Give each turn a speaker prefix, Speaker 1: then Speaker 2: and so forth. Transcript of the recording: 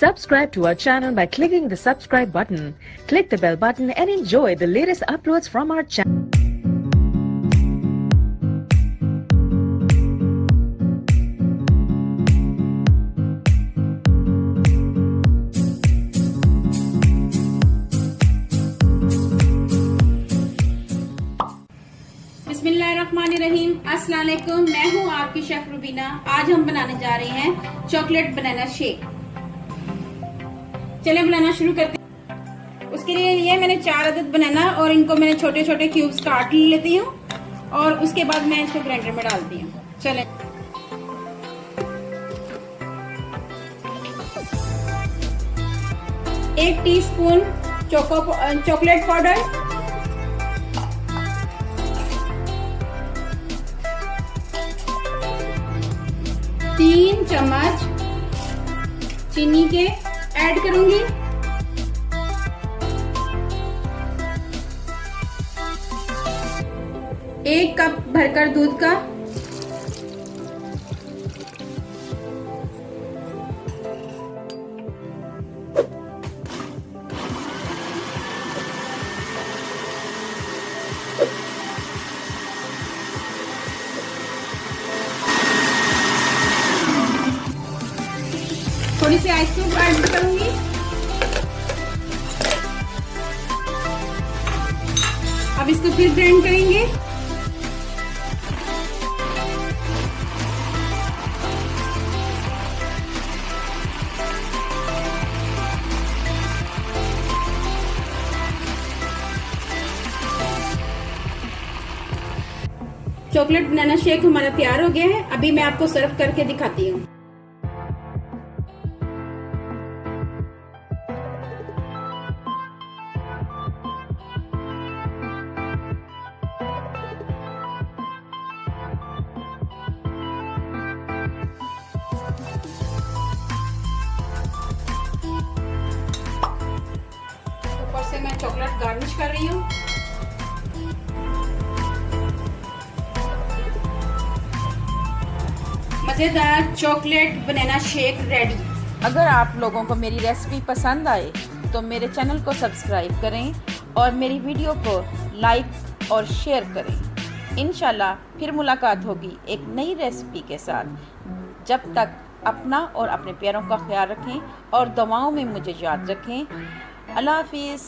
Speaker 1: Subscribe to our channel by clicking the subscribe button. Click the bell button and enjoy the latest uploads from our channel.
Speaker 2: बिस्मिल्लाहिर्रहमानिर्रहीम। अस्सलाम वालेकुम। मैं हूँ आपकी chef Rubina. आज हम बनाने जा रहे हैं चॉकलेट बनाना शेक। चलें बनाना शुरू करते हैं। उसके लिए मैंने 4 अदद बनाना और इनको मैंने छोटे छोटे क्यूब्स काट लेती हूँ और उसके बाद मैं इसको ग्राइंडर में डालती हूँ। चलें। एक टीस्पून चॉकलेट पाउडर, 3 चम्मच चीनी के ऐड करूंगी, 1 कप भरकर दूध का, थोड़ी सी आइस क्यूब ऐड करूंगी, अब इसको फिर ग्राइंड करेंगे। चॉकलेट बनाना शेक हमारा तैयार हो गया है। अभी मैं आपको सर्व करके दिखाती हूँ। ऊपर से मैं चॉकलेट गार्निश कर रही हूँ। मजेदार चॉकलेट बनाना शेक रेडी।
Speaker 3: अगर आप लोगों को मेरी रेसिपी पसंद आए तो मेरे चैनल को सब्सक्राइब करें और मेरी वीडियो को लाइक और शेयर करें। इंशाल्लाह फिर मुलाकात होगी एक नई रेसिपी के साथ। जब तक अपना और अपने प्यारों का ख्याल रखें और दुआओं में मुझे याद रखें। अल्लाह हाफिज़।